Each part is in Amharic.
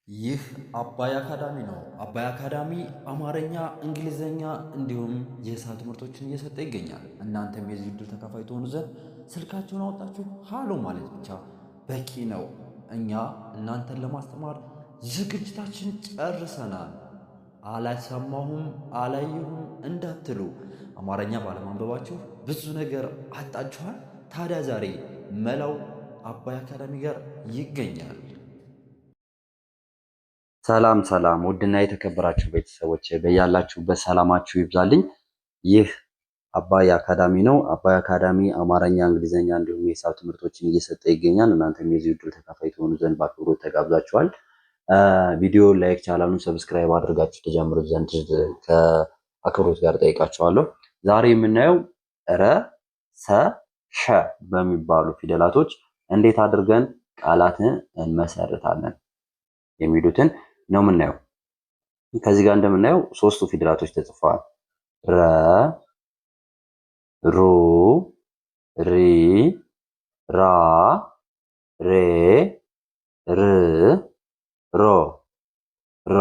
ይህ አባይ አካዳሚ ነው። አባይ አካዳሚ አማርኛ፣ እንግሊዝኛ እንዲሁም የሂሳብ ትምህርቶችን እየሰጠ ይገኛል። እናንተም የዚህ ዕድል ተካፋይ ትሆኑ ዘንድ ስልካችሁን አወጣችሁ ሃሎ ማለት ብቻ በቂ ነው። እኛ እናንተን ለማስተማር ዝግጅታችን ጨርሰናል። አላሰማሁም አላየሁም እንዳትሉ። አማርኛ ባለማንበባችሁ ብዙ ነገር አጣችኋል። ታዲያ ዛሬ መላው አባይ አካዳሚ ጋር ይገኛል። ሰላም ሰላም ውድና የተከበራችሁ ቤተሰቦች በያላችሁበት ሰላማችሁ ይብዛልኝ። ይህ አባይ አካዳሚ ነው። አባይ አካዳሚ አማርኛ፣ እንግሊዝኛ እንዲሁም የሂሳብ ትምህርቶችን እየሰጠ ይገኛል። እናንተም የዚህ ዕድል ተካፋይ ትሆኑ ዘንድ በአክብሮት ተጋብዛችኋል። ቪዲዮ ላይክ፣ ቻናሉን ሰብስክራይብ አድርጋችሁ ተጀምሩት ዘንድ ከአክብሮት ጋር ጠይቃችኋለሁ። ዛሬ የምናየው ረ፣ ሰ፣ ሸ በሚባሉ ፊደላቶች እንዴት አድርገን ቃላትን እንመሰርታለን የሚሉትን ነው የምናየው። ከዚህ ጋር እንደምናየው ሶስቱ ፊደላቶች ተጽፈዋል። ረ፣ ሩ፣ ሪ፣ ራ፣ ሬ፣ ር፣ ሮ፣ ሮ፣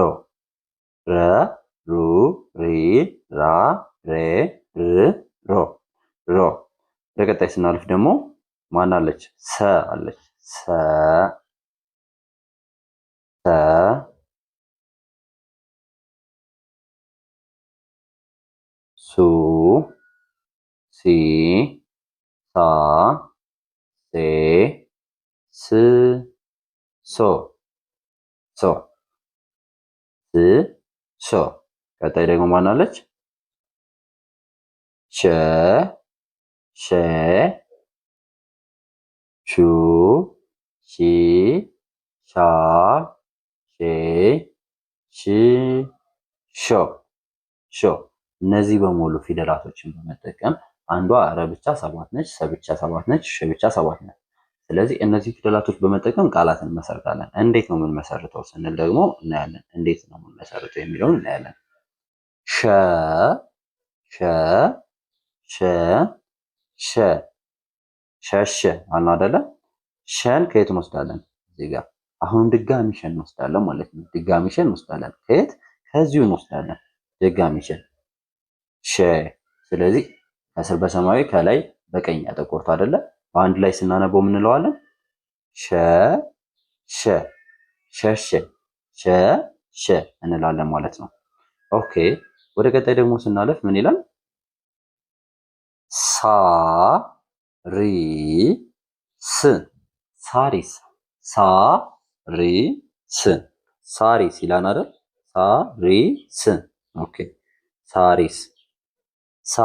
ረ፣ ሩ፣ ሪ፣ ራ፣ ሬ፣ ር፣ ሮ፣ ሮ። ወደ ቀጣይ ስናልፍ ደግሞ ማን አለች? ሰ አለች። ሰ፣ ሰ፣ ሱ፣ ሲ፣ ሳ፣ ሴ፣ ስ፣ ሶ፣ ሶ፣ ስ፣ ሶ። ቀጣይ ደግሞ ማን አለች? ሸ፣ ሸ፣ ሹ፣ ሺ፣ ሻ፣ ሼ፣ ሽ፣ ሾ፣ ሾ። እነዚህ በሙሉ ፊደላቶችን በመጠቀም አንዷ ረ ብቻ 7 ነች፣ ሰ ብቻ 7 ነች፣ ሸ ብቻ 7 ነች። ስለዚህ እነዚህ ፊደላቶች በመጠቀም ቃላትን እንመሰርታለን። እንዴት ነው የምንመሰርተው ስንል ደግሞ እናያለን። እንዴት ነው የምንመሰርተው የሚለውን እናያለን። ሸ፣ ሸ፣ ሸ፣ ሸ፣ ሸሸ አልነው አይደለ? ሸን ከየት እንወስዳለን? እዚህ ጋር አሁንም ድጋሚ ሸን እንወስዳለን ማለት ነው። ድጋሚ ሸን እንወስዳለን። ከየት? ከዚሁ እንወስዳለን። ድጋሚ ሸን ሸ። ስለዚህ ከስር በሰማያዊ ከላይ በቀኝ ያጠቆርቱ አይደለ? በአንድ ላይ ስናነበው የምንለዋለን ሸ፣ ሸ፣ ሸሸ፣ ሸ፣ ሸ እንላለን ማለት ነው። ኦኬ ወደ ቀጣይ ደግሞ ስናለፍ ምን ይላል? ሳ፣ ሪ፣ ስ፣ ሳሪስ። ሳ፣ ሪ፣ ስ፣ ሳሪስ ይላል አይደል? ሳ፣ ሪ፣ ስ። ኦኬ ሳሪስ። ሳ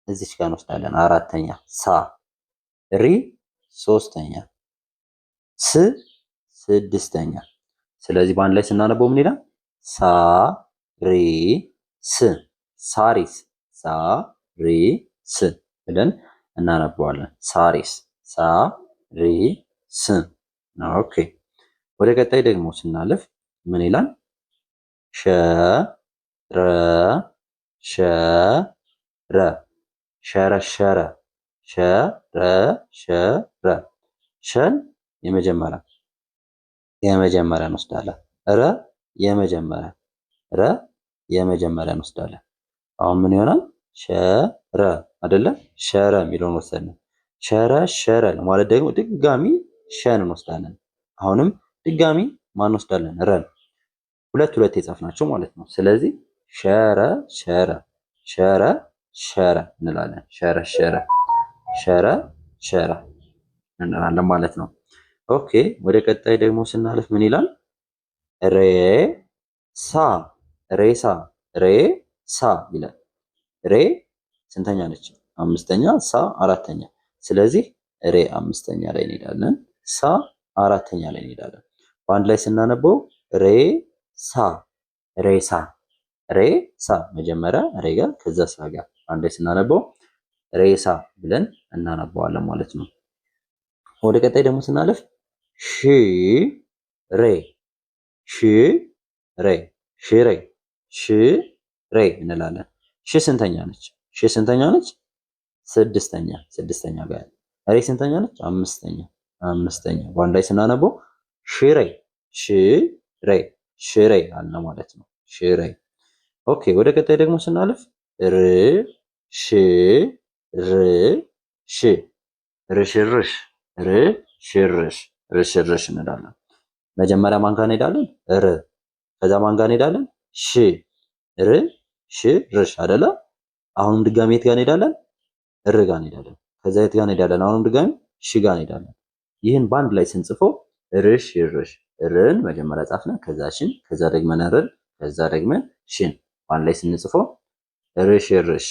እዚች ጋር እንወስዳለን አራተኛ ሳ፣ ሪ ሶስተኛ፣ ስ ስድስተኛ። ስለዚህ በአንድ ላይ ስናነበው ምን ይላል? ሳ፣ ሪ፣ ስ፣ ሳሪስ። ሳ፣ ሪ፣ ስ ብለን እናነበዋለን። ሳሪስ፣ ሳ፣ ሪ፣ ስ። ኦኬ ወደ ቀጣይ ደግሞ ስናልፍ ምን ይላል? ሸ፣ ረ፣ ሸ፣ ረ፣ ሸረሸረ፣ ሸረሸረ። ሸን የመጀመሪያ እንወስዳለን። ረ የመጀመሪያ እንወስዳለን። አሁን ምን ይሆናል? ሸረ አይደለ? ሸረ የሚለውን ወሰድን። ሸረሸረ ማለት ደግሞ ድጋሚ ሸን እንወስዳለን። አሁንም ድጋሚ ማን እንወስዳለን? ረን። ሁለት የጻፍናቸው ማለት ነው። ስለዚህ ሸረሸረ፣ ሸረሸረ እንላለን። ሸረሸረ፣ ሸረሸረ እንላለን ማለት ነው። ኦኬ ወደ ቀጣይ ደግሞ ስናልፍ ምን ይላል? ሬሳ፣ ሬሳ፣ ሬሳ ይላል። ሬ ስንተኛ ነች? አምስተኛ፣ ሳ አራተኛ። ስለዚህ ሬ አምስተኛ ላይ እንሄዳለን፣ ሳ አራተኛ ላይ እንሄዳለን። በአንድ ላይ ስናነበው ሬሳ፣ ሬሳ፣ ሬሳ። መጀመሪያ ሬ ጋር ከዛ ሳ ጋር አንድ ላይ ስናነበው ሬሳ ብለን እናነበዋለን ማለት ነው። ወደ ቀጣይ ደግሞ ስናለፍ ሺ፣ ሬ፣ ሺ፣ ሬ፣ ሽሬ፣ ሺ፣ ሬ እንላለን። ሺ ስንተኛ ነች? ሺ ስንተኛ ነች? ስድስተኛ፣ ስድስተኛ ጋር። ሬ ስንተኛ ነች? አምስተኛ፣ አምስተኛ። በአንድ ላይ ስናነበው ሽሬ፣ ሺ፣ ሬ ሽሬ አለ ማለት ነው። ሽሬ። ኦኬ ወደ ቀጣይ ደግሞ ስናልፍ ር ሽ ር ሽ ርሽርሽ ርሽርሽ ርሽርሽ እንላለን። መጀመሪያ ማን ጋር እንሄዳለን? ር ከዛ ማን ጋር እንሄዳለን? ሽ ር ሽ ርሽ አይደለ? አሁንም ድጋሚ የት ጋር እንሄዳለን? ር ጋር እንሄዳለን። ከዛ የት ጋር እንሄዳለን? አሁንም ድጋሚ ሽ ጋር እንሄዳለን። ይህን በአንድ ላይ ስንጽፈው ርሽ ይርሽ ርን መጀመሪያ ጻፍን፣ ከዛ ሽን፣ ከዛ ደግመን ርን፣ ከዛ ደግመን ሽን በአንድ ላይ ስንጽፈው ርሽ ይርሽ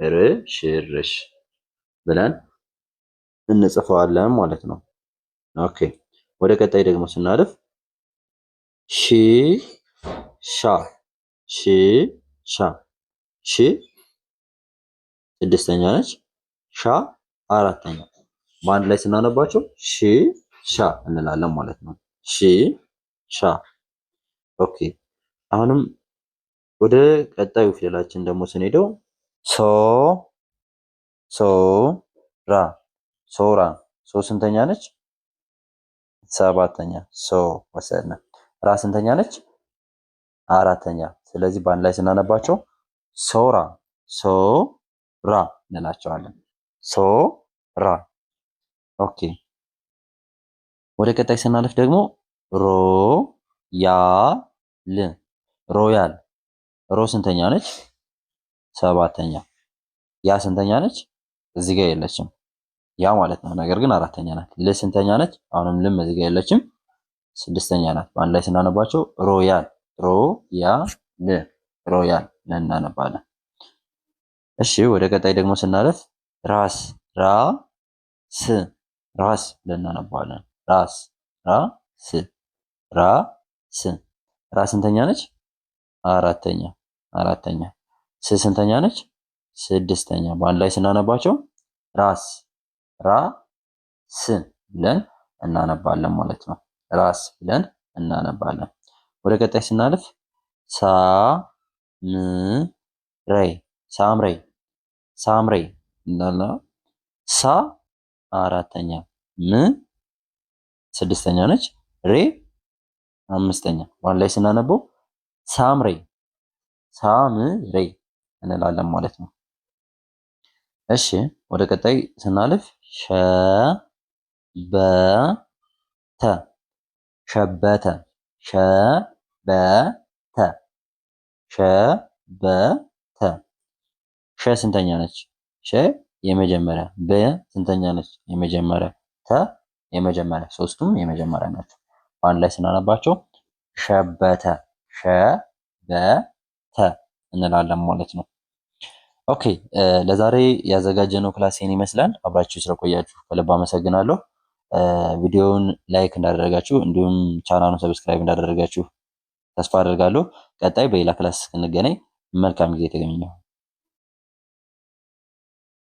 ርሽ ይርሽ ብለን እንጽፈዋለን ማለት ነው። ኦኬ ወደ ቀጣይ ደግሞ ስናልፍ ሺ ሻ ሺ ሻ ሺ ስድስተኛ ነች፣ ሻ አራተኛ። በአንድ ላይ ስናነባቸው ሺ ሻ እንላለን ማለት ነው። ሺ ሻ። ኦኬ አሁንም ወደ ቀጣዩ ፊደላችን ደግሞ ስንሄደው ሶ ሶ ራ ሶራ ሶ ስንተኛ ነች? ሰባተኛ። ሶ ወሰድን። ራ ስንተኛ ነች? አራተኛ። ስለዚህ በአንድ ላይ ስናነባቸው ሶራ ሶራ እንላቸዋለን። ሶራ። ኦኬ ወደ ቀጣይ ስናልፍ ደግሞ ሮ ያ ል ሮያል ሮ ስንተኛ ነች? ሰባተኛ። ያ ስንተኛ ነች? እዚህ ጋር የለችም ያ ማለት ነው። ነገር ግን አራተኛ ናት። ል ስንተኛ ነች? አሁንም ልም እዚህ ጋር የለችም፣ ስድስተኛ ናት። በአንድ ላይ ስናነባቸው ሮያል ሮያል ሮያል እናነባለን። እሺ ወደ ቀጣይ ደግሞ ስናለፍ ራስ ራ ስ ራስ እናነባለን። ራስ ራስ ራስ ራ ስንተኛ ነች? አራተኛ አራተኛ። ስ ስንተኛ ነች? ስድስተኛ። በአንድ ላይ ስናነባቸው ራስ ራ ስ ብለን እናነባለን ማለት ነው። ራስ ብለን እናነባለን። ወደ ቀጣይ ስናልፍ ሳ ም ሬ ሳምሬ ሳምሬ እንዳልና ሳ አራተኛ፣ ም ስድስተኛ ነች፣ ሬ አምስተኛ። በአንድ ላይ ስናነበው ሳምሬ ሳምሬ እንላለን ማለት ነው። እሺ ወደ ቀጣይ ስናልፍ ሸበተ ሸበተ ሸበተ ሸበተ ሸ ስንተኛ ነች? ሸ የመጀመሪያ። በ ስንተኛ ነች? የመጀመሪያ። ተ የመጀመሪያ። ሶስቱም የመጀመሪያ ናቸው። በአንድ ላይ ስናነባቸው ሸበተ ሸበተ እንላለን ማለት ነው። ኦኬ ለዛሬ ያዘጋጀነው ክላስ ይህን ይመስላል። አብራችሁ ስለቆያችሁ ከልብ አመሰግናለሁ። ቪዲዮውን ላይክ እንዳደረጋችሁ እንዲሁም ቻናሉን ሰብስክራይብ እንዳደረጋችሁ ተስፋ አደርጋለሁ። ቀጣይ በሌላ ክላስ እስክንገናኝ መልካም ጊዜ ተገኘው።